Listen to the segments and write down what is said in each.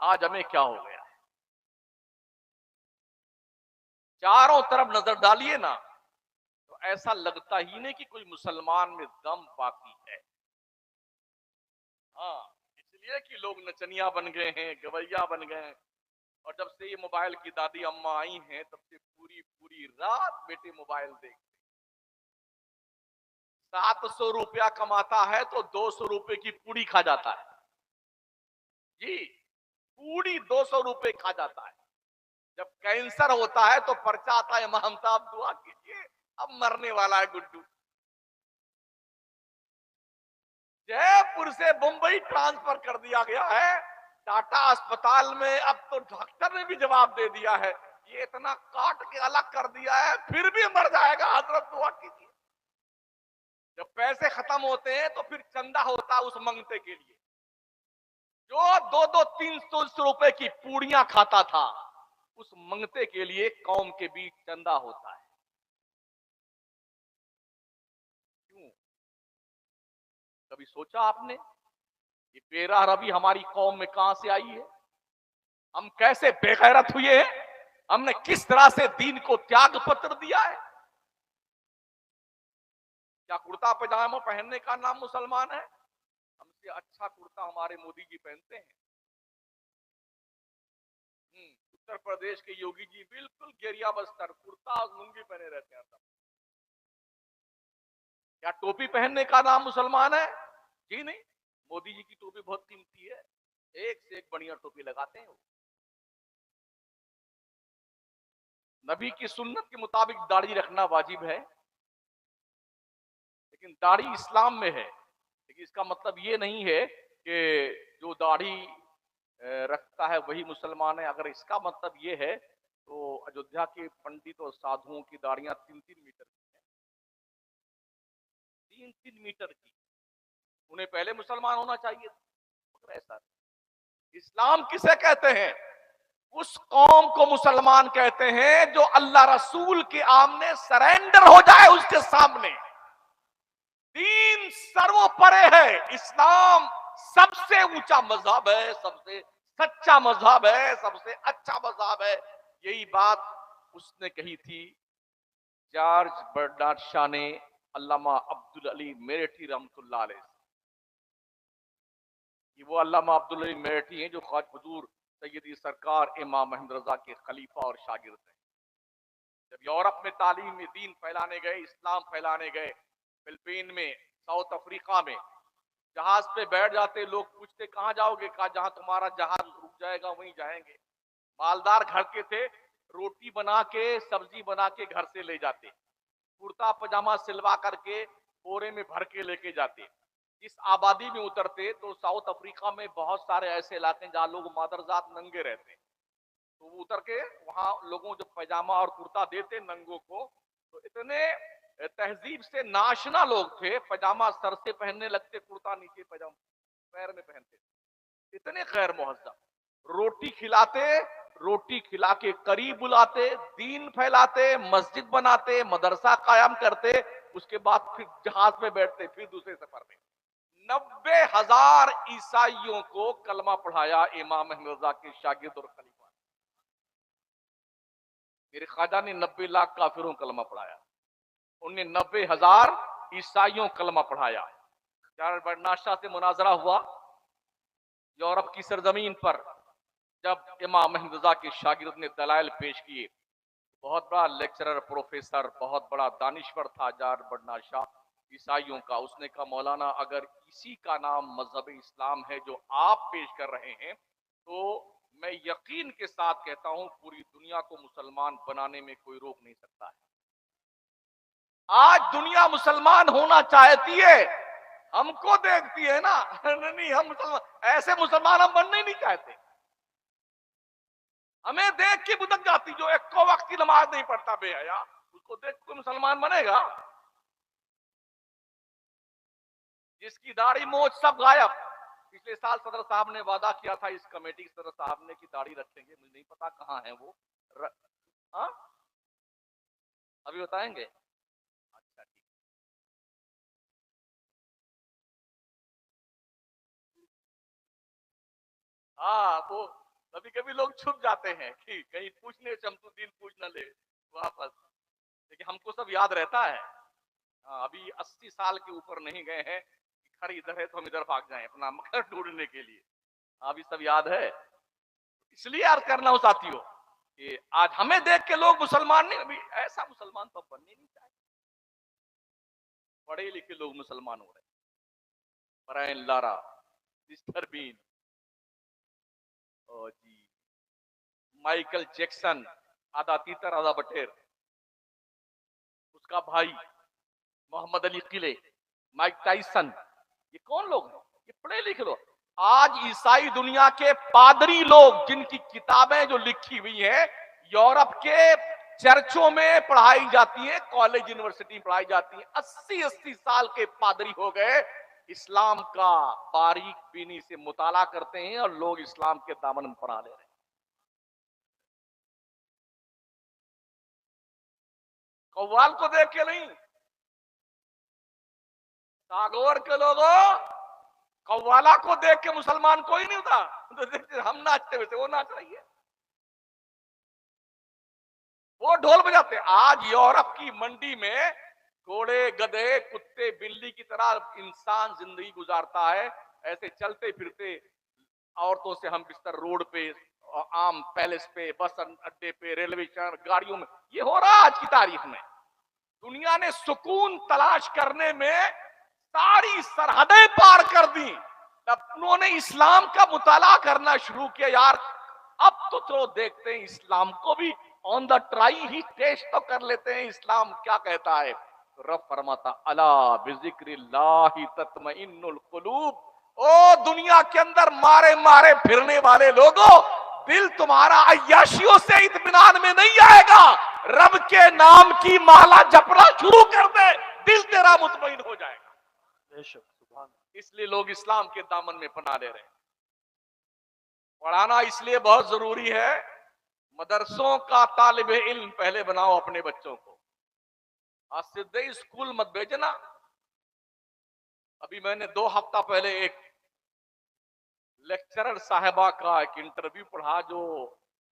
آج ہمیں کیا ہو گیا ہے؟ چاروں طرف نظر ڈالیے نا تو ایسا لگتا ہی نہیں کہ کوئی مسلمان میں دم باقی ہے۔ ہاں، اس لیے کہ لوگ نچنیا بن گئے ہیں، گویا بن گئے ہیں، اور جب سے یہ موبائل کی دادی اماں آئی ہیں تب سے پوری پوری رات بیٹے موبائل دیکھتے۔ 700 روپیہ کماتا ہے تو 200 روپے کی پوڑی کھا جاتا ہے، جی پوڑی 200 روپے کھا جاتا ہے۔ جب کینسر ہوتا ہے تو پرچہ آتا ہے، امام صاحب دعا کیجیے اب مرنے والا ہے گڈو۔ جے پور سے بمبئی ٹرانسفر کر دیا گیا ہے ٹاٹا اسپتال میں، اب تو ڈاکٹر نے بھی جواب دے دیا ہے یہ اتنا کاٹ کے الگ کر دیا ہے پھر بھی مر جائے گا، حضرت دعا کیجیے۔ جب پیسے ختم ہوتے ہیں تو پھر چندہ ہوتا ہے اس منگتے کے لیے، جو 200-300 روپے کی پوڑیاں کھاتا تھا اس منگتے کے لیے قوم کے بیچ چندہ ہوتا ہے۔ کیوں؟ کبھی سوچا آپ نے یہ بے روی ہماری قوم میں کہاں سے آئی ہے؟ ہم کیسے بے غیرت ہوئے ہیں؟ ہم نے کس طرح سے دین کو تیاگ پتر دیا ہے؟ کیا کرتا پاجامہ پہننے کا نام مسلمان ہے؟ ہم سے اچھا کرتا ہمارے مودی جی پہنتے ہیں۔ اتر پردیش کے یوگی جی بالکل گیریا بستر کرتا اور لنگی پہنے رہتے ہیں۔ کیا ٹوپی پہننے کا نام مسلمان ہے؟ جی نہیں، مودی جی کی ٹوپی بہت قیمتی ہے، ایک سے ایک بڑھیا ٹوپی لگاتے ہیں وہ۔ نبی کی سنت کے مطابق داڑھی رکھنا واجب ہے، لیکن داڑھی اسلام میں ہے، لیکن اس کا مطلب یہ نہیں ہے کہ جو داڑھی رکھتا ہے وہی مسلمان ہے۔ اگر اس کا مطلب یہ ہے تو اجودھیا کے پنڈت اور سادھوؤں کی داڑیاں 3-3 میٹر کی ہیں، 3-3 میٹر کی، انہیں پہلے مسلمان ہونا چاہیے تھا، مگر ایسا نہیں۔ اسلام کسے کہتے ہیں؟ اس قوم کو مسلمان کہتے ہیں جو اللہ رسول کے آمنے سرینڈر ہو جائے اس کے سامنے۔ دین سرو پرے ہے، اسلام سب سے اونچا مذہب ہے، سب سے سچا مذہب ہے، سب سے اچھا مذہب ہے۔ یہی بات اس نے کہی تھی جارج برنارڈ شاہ نے علامہ عبدالعلی میرٹھی رحمۃ اللہ علیہ، کہ وہ علامہ عبدالعلی میرٹھی ہیں جو خواجہ حضور سیدی سرکار امام محمد رضا کے خلیفہ اور شاگرد ہیں۔ جب یورپ میں تعلیم میں دین پھیلانے گئے، اسلام پھیلانے گئے، فلپین میں، ساؤتھ افریقہ میں، جہاز پہ بیٹھ جاتے، لوگ پوچھتے کہاں جاؤ گے؟ کہا جہاں تمہارا جہاز رک جائے گا وہیں جائیں گے۔ مالدار گھر کے تھے، روٹی بنا کے سبزی بنا کے گھر سے لے جاتے، کرتا پاجامہ سلوا کر کے بورے میں بھر کے لے کے جاتے۔ اس آبادی میں اترتے تو ساؤتھ افریقہ میں بہت سارے ایسے علاقے جہاں لوگ مادرزاد ننگے رہتے، تو وہ اتر کے وہاں لوگوں جو پیجامہ اور کرتا دیتے ننگوں کو، تو اتنے تہذیب سے ناشنا لوگ تھے، پاجامہ سر سے پہننے لگتے، کرتا نیچے پاجامہ پیر میں پہنتے، اتنے غیر مہذب۔ روٹی کھلاتے، روٹی کھلا کے قریب بلاتے، دین پھیلاتے، مسجد بناتے، مدرسہ قائم کرتے، اس کے بعد پھر جہاز پہ بیٹھتے، پھر دوسرے سفر میں 90,000 عیسائیوں کو کلمہ پڑھایا امام محمد رضا کے شاگرد اور خلیفہ۔ میرے خواجہ نے 90 لاکھ کافروں کلمہ پڑھایا، انہوں نے 90,000 عیسائیوں کلمہ پڑھایا۔ جارج برنارڈ شاہ سے مناظرہ ہوا یورپ کی سرزمین پر، جب امام محمد رضا کے شاگرد نے دلائل پیش کیے، بہت بڑا لیکچرر، پروفیسر، بہت بڑا دانشور تھا جارج برنارڈ شاہ عیسائیوں کا۔ اس نے کہا مولانا اگر اسی کا نام مذہب اسلام ہے جو آپ پیش کر رہے ہیں تو میں یقین کے ساتھ کہتا ہوں پوری دنیا کو مسلمان بنانے میں کوئی روک نہیں سکتا ہے۔ آج دنیا مسلمان ہونا چاہتی ہے، ہم کو دیکھتی ہے نا، نہیں ہم مسلمان ایسے مسلمان ہم بننا ہی نہیں چاہتے، ہمیں دیکھ کے بدک جاتی، جو ایک کو وقت کی نماز نہیں پڑھتا بے حیا، اس کو دیکھ کوئی مسلمان بنے گا؟ جس کی داڑھی موچ سب غائب۔ پچھلے سال صدر صاحب نے وعدہ کیا تھا اس کمیٹی صدر صاحب نے کہ داڑھی رکھیں گے، مجھے نہیں پتا کہاں ہیں وہ، ہاں ابھی بتائیں گے؟ اچھا ٹھیک۔ ہاں وہ کبھی کبھی لوگ چھپ جاتے ہیں کہ کہیں پوچھنے شمس الدین پوچھ نہ لے واپس، لیکن ہم کو سب یاد رہتا ہے. ابھی 80 سال کے اوپر نہیں گئے ہیں کہ گھر ادھر ہے تو ہم ادھر بھاگ جائیں اپنا مکر ڈھونڈنے کے لیے. ابھی سب یاد ہے. اس لیے عرض کرنا ہو ساتھیوں کہ آج ہمیں دیکھ کے لوگ مسلمان نہیں، ابھی ایسا مسلمان تو بننے نہیں چاہیے. پڑھے لکھے لوگ مسلمان ہو رہے ہیں. برائن لارا، مسٹر بین، اور جی مائیکل جیکسن، آدھا تیتر آدھا بٹیر، اس کا بھائی محمد علی قلعے، مائک ٹائسن، یہ کون لوگ ہیں؟ یہ پڑھے لکھے لوگ. آج عیسائی دنیا کے پادری لوگ جن کی کتابیں جو لکھی ہوئی ہیں یورپ کے چرچوں میں پڑھائی جاتی ہیں، کالج یونیورسٹی پڑھائی جاتی ہیں، 80 سال کے پادری ہو گئے، اسلام کا باریک بینی سے مطالعہ کرتے ہیں اور لوگ اسلام کے دامن میں پناہ لے رہے ہیں. قوال کو دیکھ کے نہیں، تاگور کے لوگوں قوالا کو دیکھ کے مسلمان کوئی نہیں ہوتا. ہم ناچتے ہوئے وہ ناچ رہی ہے، وہ ڈھول بجاتے. آج یورپ کی منڈی میں گھوڑے گدھے کتے بلی کی طرح انسان زندگی گزارتا ہے، ایسے چلتے پھرتے عورتوں سے ہم بستر روڈ پہ، عام پیلس پہ، بس اڈے پہ، ریلوے گاڑیوں میں. یہ ہو رہا آج کی تاریخ میں. دنیا نے سکون تلاش کرنے میں ساری سرحدیں پار کر دی. انہوں نے اسلام کا مطالعہ کرنا شروع کیا. یار اب تو دیکھتے ہیں اسلام کو بھی آن دا ٹرائی ہی ٹیسٹ تو کر لیتے ہیں اسلام کیا کہتا ہے. رب فرماتا الا بذکر اللہ تطمئن القلوب. او دنیا کے اندر مارے مارے پھرنے والے لوگوں، دل تمہارا عیاشیوں سے اطمینان میں نہیں آئے گا. رب کے نام کی مالا جپنا شروع کر دے، دل تیرا مطمئن ہو جائے گا. بے شک سبحان. اس لیے لوگ اسلام کے دامن میں پناہ لے رہے ہیں. پڑھانا اس لیے بہت ضروری ہے. مدرسوں کا طالب علم پہلے بناؤ اپنے بچوں کو. آج سیدھے اسکول مت بھیجنا. ابھی میں نے 2 ہفتہ پہلے ایک لیکچرر صاحبہ کا ایک انٹرویو پڑھا جو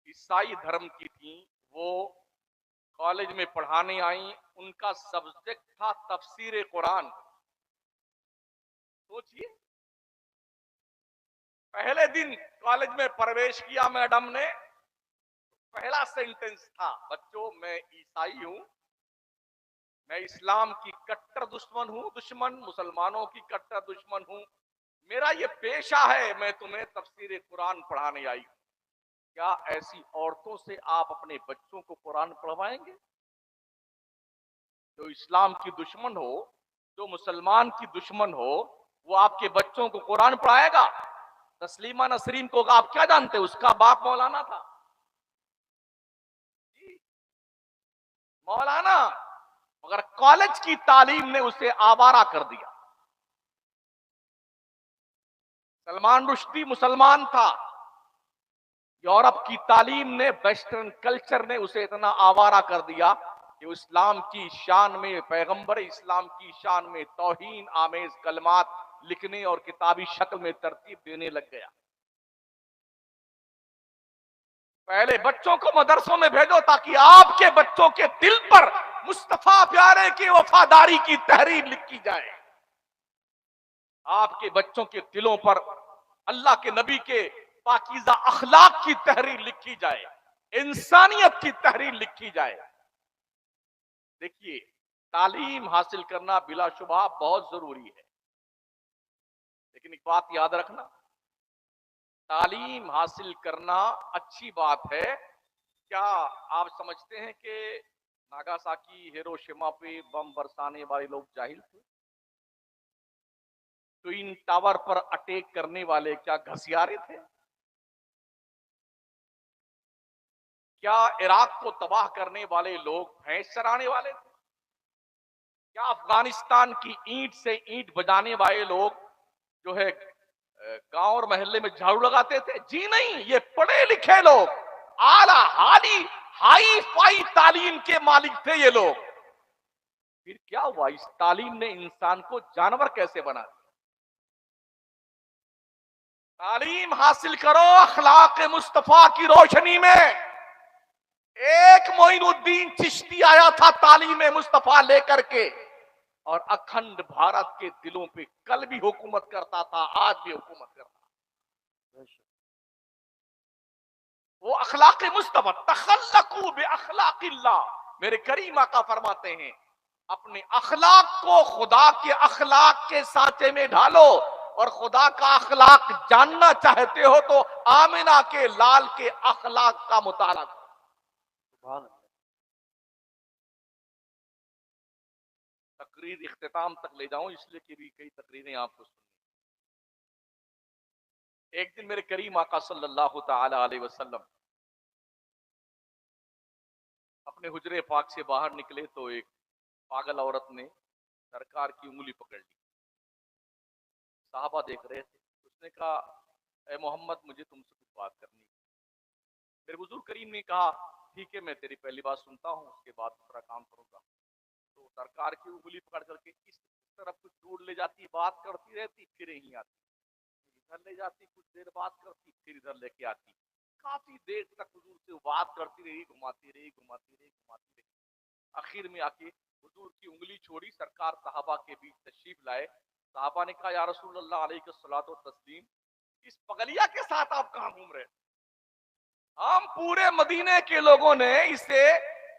عیسائی دھرم کی تھیں. وہ کالج میں پڑھانے آئیں، ان کا سبجیکٹ تھا تفسیر قرآن. سوچئے پہلے دن کالج میں پرویش کیا میڈم نے، پہلا سینٹنس تھا بچوں میں عیسائی ہوں، میں اسلام کی کٹر دشمن ہوں، دشمن مسلمانوں کی کٹر دشمن ہوں، میرا یہ پیشہ ہے، میں تمہیں تفسیر قرآن پڑھانے آئی ہوں. کیا ایسی عورتوں سے آپ اپنے بچوں کو قرآن پڑھوائیں گے؟ جو اسلام کی دشمن ہو، جو مسلمان کی دشمن ہو، وہ آپ کے بچوں کو قرآن پڑھائے گا؟ تسلیمہ نسرین کو آپ کیا جانتے، اس کا باپ مولانا تھا. مولانا، مگر کالج کی تعلیم نے اسے آوارہ کر دیا. سلمان رشدی مسلمان تھا، یورپ کی تعلیم نے، ویسٹرن کلچر نے اسے اتنا آوارہ کر دیا کہ اسلام کی شان میں، پیغمبر اسلام کی شان میں توہین آمیز کلمات لکھنے اور کتابی شکل میں ترتیب دینے لگ گیا. پہلے بچوں کو مدرسوں میں بھیجو تاکہ آپ کے بچوں کے دل پر مصطفیٰ پیارے کی وفاداری کی تحریر لکھی جائے. آپ کے بچوں کے دلوں پر اللہ کے نبی کے پاکیزہ اخلاق کی تحریر لکھی جائے، انسانیت کی تحریر لکھی جائے. دیکھیے تعلیم حاصل کرنا بلا شبہ بہت ضروری ہے، لیکن ایک بات یاد رکھنا، تعلیم حاصل کرنا اچھی بات ہے. کیا آپ سمجھتے ہیں کہ ناگاساکی ہیروشیما پہ بم برسانے والے لوگ جاہل تھے؟ ٹوئن ٹاور پر اٹیک کرنے والے کیا گھسیارے تھے؟ کیا عراق کو تباہ کرنے والے لوگ بھینس چرانے والے تھے؟ کیا افغانستان کی اینٹ سے اینٹ بجانے والے لوگ جو ہے گاؤں اور محلے میں جھاڑو لگاتے تھے؟ جی نہیں، یہ پڑھے لکھے لوگ، اعلی ہائی فائی تعلیم کے مالک تھے یہ لوگ. پھر کیا ہوا؟ اس تعلیم نے انسان کو جانور کیسے بنا دیا؟ تعلیم حاصل کرو اخلاق مصطفیٰ کی روشنی میں. ایک معین الدین چشتی آیا تھا تعلیم مصطفیٰ لے کر کے، اور اکھنڈ بھارت کے دلوں پہ کل بھی حکومت کرتا تھا، آج بھی حکومت کرتا. وہ اخلاق مصطفیٰ، تخلقوا باخلاق اللہ. میرے کریم آقا فرماتے ہیں اپنے اخلاق کو خدا کے اخلاق کے سانچے میں ڈھالو، اور خدا کا اخلاق جاننا چاہتے ہو تو آمنہ کے لال کے اخلاق کا مطالعہ کرو. تقریر اختتام تک لے جاؤں اس لیے کہ بھی کئی تقریریں آپ کو سنیں. ایک دن میرے کریم آقا صلی اللہ تعالی علیہ وسلم اپنے حجرے پاک سے باہر نکلے تو ایک پاگل عورت نے سرکار کی انگلی پکڑ لی. صحابہ دیکھ رہے تھے. اس نے کہا اے محمد مجھے تم سے کچھ بات کرنی ہے. میرے بزرگ کریم نے کہا ٹھیک ہے میں تیری پہلی بات سنتا ہوں، اس کے بعد دوسرا کام کروں گا. تو سرکار کی انگلی پکڑ کر کے اس طرف کچھ دور لے جاتی، بات کرتی رہتی، پھر یہیں آتی، ادھر لے جاتی، کچھ دیر بات کرتی، پھر ادھر لے کے آتی. کافی دیر تک حضور سے بات کرتی رہی، گھماتی رہی گھماتی رہی گھماتی رہی. آخر میں آ کے حضور کی انگلی چھوڑی، سرکار صحابہ کے بیچ تشریف لائے. صحابہ نے کہا یا رسول اللہ علیہ الصلوۃ والتسلیم، اس پگلیا کے ساتھ آپ کہاں گھوم رہے؟ ہم پورے مدینے کے لوگوں نے اسے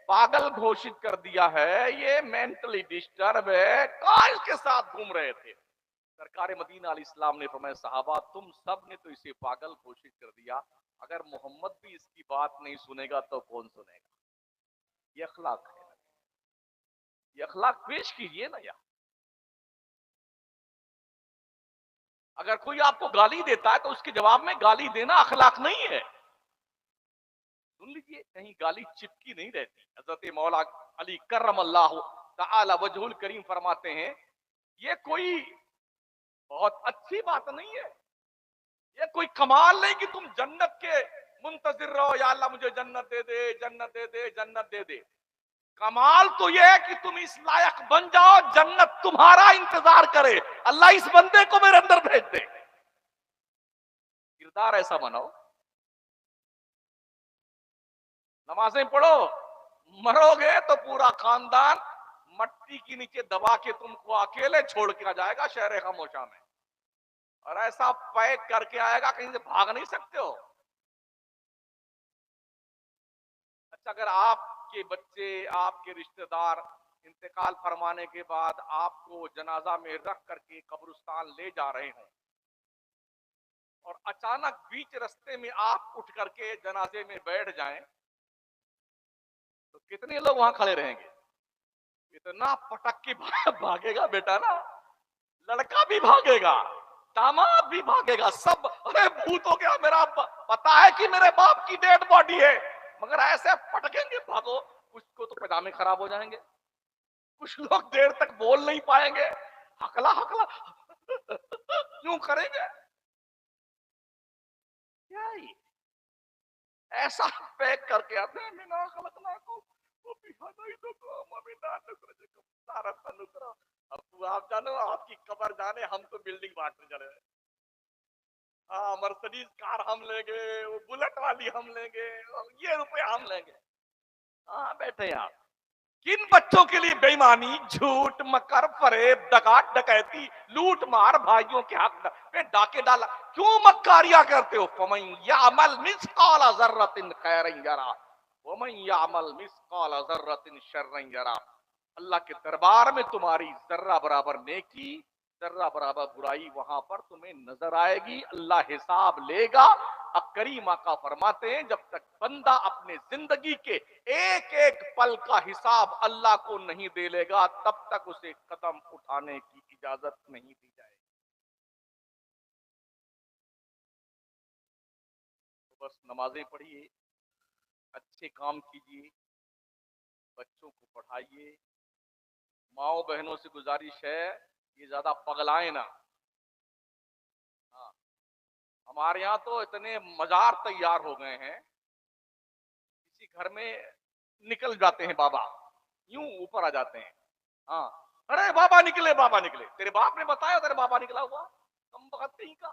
پاگل گھوشت کر دیا ہے، یہ مینٹلی ڈسٹرب ہے، کہاں اس کے ساتھ گھوم رہے تھے؟ سرکار مدینہ علیہ السلام نے فرمایا صحابہ تم سب نے تو اسے پاگل گھوشت کر دیا، اگر محمد بھی اس کی بات نہیں سنے گا تو کون سنے گا؟ یہ اخلاق ہے، یہ اخلاق پیش کیجئے نا یار. اگر کوئی آپ کو گالی دیتا ہے تو اس کے جواب میں گالی دینا اخلاق نہیں ہے. سن لیجئے کہیں گالی چپکی نہیں رہتی. حضرت مولا علی کرم اللہ تعالی وجہ الکریم فرماتے ہیں یہ کوئی بہت اچھی بات نہیں ہے، یہ کوئی کمال نہیں کہ تم جنت کے منتظر رہو یا اللہ مجھے جنت دے دے جنت دے دے جنت دے دے. کمال تو یہ ہے کہ تم اس لائق بن جاؤ جنت تمہارا انتظار کرے، اللہ اس بندے کو میرے اندر بھیج دے. کردار ایسا بناؤ. نمازیں پڑھو، مرو گے تو پورا خاندان مٹی کے نیچے دبا کے تم کو اکیلے چھوڑ کے آ جائے گا شہر خاموشہ میں، اور ایسا پیک کر کے آئے گا کہیں سے بھاگ نہیں سکتے ہو. اچھا اگر آپ کے بچے، آپ کے رشتہ دار انتقال فرمانے کے بعد آپ کو جنازہ میں رکھ کر کے قبرستان لے جا رہے ہوں، اور اچانک بیچ رستے میں آپ اٹھ کر کے جنازے میں بیٹھ جائیں تو کتنے لوگ وہاں کھڑے رہیں گے؟ اتنا پٹک کے بھاگے گا بیٹا نا، لڑکا بھی بھاگے گا، داماد بھی بھاگے گا، سب ارے بھوت ہو گیا میرا، پتا ہے کہ میرے باپ کی ڈیڈ باڈی ہے، مگر ایسے پٹکیں گے بھاگو. کچھ کو تو پجامے خراب ہو جائیں گے، کچھ لوگ دیر تک بول نہیں پائیں گے، ہکلا ہکلا یوں کریں گے. کیا ہی ایسا پیک کر کے آتے ہیں منا خلقناکم وبہدیکم ومنا نخرجکم تارۃ اخری. اب آپ جانو آپ کی قبر جانے، ہم تو بلڈنگ بانٹنے چلے ہیں. ہاں مرسڈیز کار ہم لیں گے، وہ بلٹ والی ہم لیں گے، یہ روپے ہم لیں گے. ہاں بیٹھے آپ کن بچوں کے لیے بےایمانی، جھوٹ، مکر، فریب، دگا، ڈکیتی، لوٹ مار، بھائیوں کے حق میں ڈاکے ڈالا، کیوں مکاریاں کرتے ہو؟ فمن یعمل مثقال ذرۃ خیرا یرا ومن یعمل مثقال ذرۃ شرا یرا. اللہ کے دربار میں تمہاری ذرہ برابر نیکی، ذرہ برابر برائی وہاں پر تمہیں نظر آئے گی، اللہ حساب لے گا. کریم آقا فرماتے ہیں جب تک بندہ اپنے زندگی کے ایک ایک پل کا حساب اللہ کو نہیں دے لے گا تب تک اسے قدم اٹھانے کی اجازت نہیں دی جائے گی. تو بس نمازیں پڑھیے، اچھے کام کیجیے، بچوں کو پڑھائیے. ماؤں بہنوں سے گزارش ہے یہ زیادہ پگلائیں نہ. ہاں ہمارے یہاں تو اتنے مزار تیار ہو گئے ہیں، کسی گھر میں نکل جاتے ہیں بابا، یوں اوپر آ جاتے ہیں. ہاں ارے بابا نکلے بابا نکلے، تیرے باپ نے بتایا تیرے بابا نکلا ہوا؟ کم وقت کہیں کا.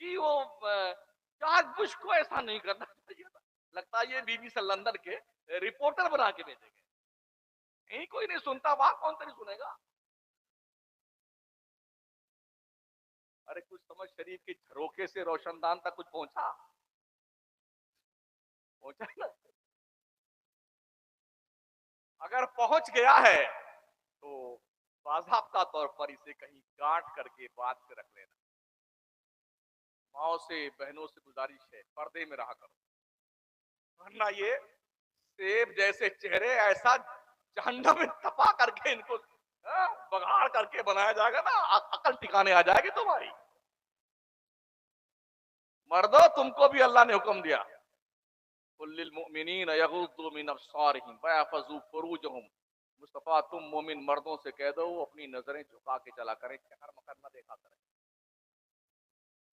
جی وہ جارج بش کو ایسا نہیں کرنا چاہیے تھا. لگتا ہے یہ بی بی سی لندن کے رپورٹر بنا کے بھیجے گئے. یہی کوئی نہیں سنتا وہاں کون تری سنے گا. ارے کچھ سمجھ شریف کے جھروکے سے روشن دان تک کچھ پہنچا نا. اگر پہنچ گیا ہے تو باضابطہ طور پر اسے کہیں گانٹ کر کے بات سے رکھ لینا. ماؤں سے بہنوں سے گزارش ہے پردے میں رہا کرو, ورنہ یہ سیب جیسے چہرے ایسا جہنم میں تپا کر کے ان کو بگاڑ کر کے بنایا جائے گا نا, عقل ٹھکانے آ جائے گی تمہاری. مردو تم کو بھی اللہ نے حکم دیا قل للمؤمنین یغضوا من ابصارهم ويحفظوا فروجهم. مصطفیٰ تم مومن مردوں سے کہہ دو وہ اپنی نظریں جھکا کے چلا کریں, چہر مکر نہ دیکھا کریں,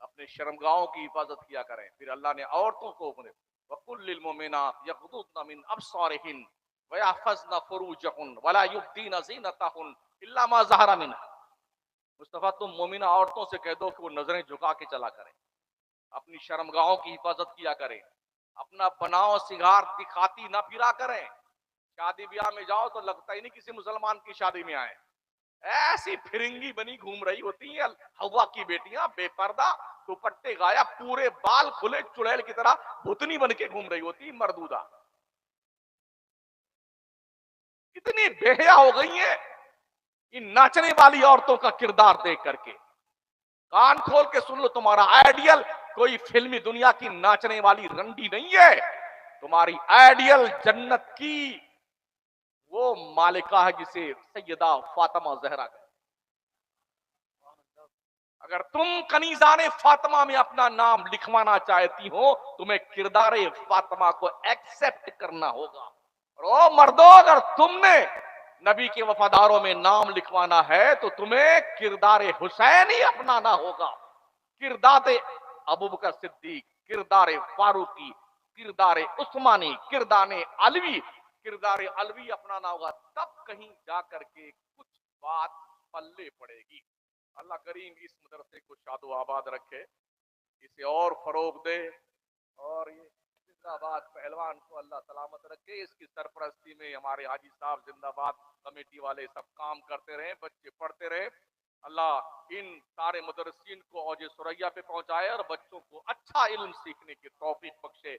اپنے شرمگاہوں کی حفاظت کیا کریں. پھر اللہ نے عورتوں کو وقل للمؤمنات یغضضن من ابصارهن ويحفظن فروجهن ولا يبدين زينتهن الا ما ظهر منها. مصطفیٰ تم مومنہ عورتوں سے کہہ دو کہ وہ نظریں جھکا کے چلا کریں, اپنی شرمگاہوں کی حفاظت کیا کریں, اپنا بناؤ سنگار دکھاتی نہ پھرا کریں. شادی بیاہ میں جاؤ تو لگتا ہی نہیں کسی مسلمان کی شادی میں آئے, ایسی پھرنگی بنی گھوم رہی ہوتی ہیں ہوا کی بیٹیاں, بے پردہ, دوپٹے گایا, پورے بال کھلے چڑیل کی طرح بھتنی بن کے گھوم رہی ہوتی مردودہ. کتنی بے حیا ہو گئی ہیں ان ناچنے والی عورتوں کا کردار دیکھ کر کے. کان کھول کے سن لو, تمہارا آئیڈیل کوئی فلمی دنیا کی ناچنے والی رنڈی نہیں ہے, تمہاری آئیڈیل جنت کی وہ مالکہ ہے جسے سیدہ فاطمہ زہرا کہتے. اگر تم کنیزان فاطمہ میں اپنا نام لکھوانا چاہتی ہو تمہیں کردار فاطمہ کو ایکسپٹ کرنا ہوگا. اور مردوں اگر تم نے نبی کے وفاداروں میں نام لکھوانا ہے تو تمہیں کردار حسین ہی اپنانا ہوگا, کردار ابو بکر صدیق, کردار فاروقی, کردار عثمانی, کردار علوی اپنانا ہوگا. تب کہیں جا کر کے کچھ بات پلے پڑے گی. اللہ کریم اس مدرسے کو شاد و آباد رکھے, اسے اور فروغ دے, اور یہ زندہ باد پہلوان کو اللہ سلامت رکھے. اس کی سرپرستی میں ہمارے حاجی صاحب زندہ باد, کمیٹی والے سب کام کرتے رہے, بچے پڑھتے رہے. اللہ ان سارے مدرسین کو اوج ثریا پہ پہنچائے اور بچوں کو اچھا علم سیکھنے کی توفیق بخشے.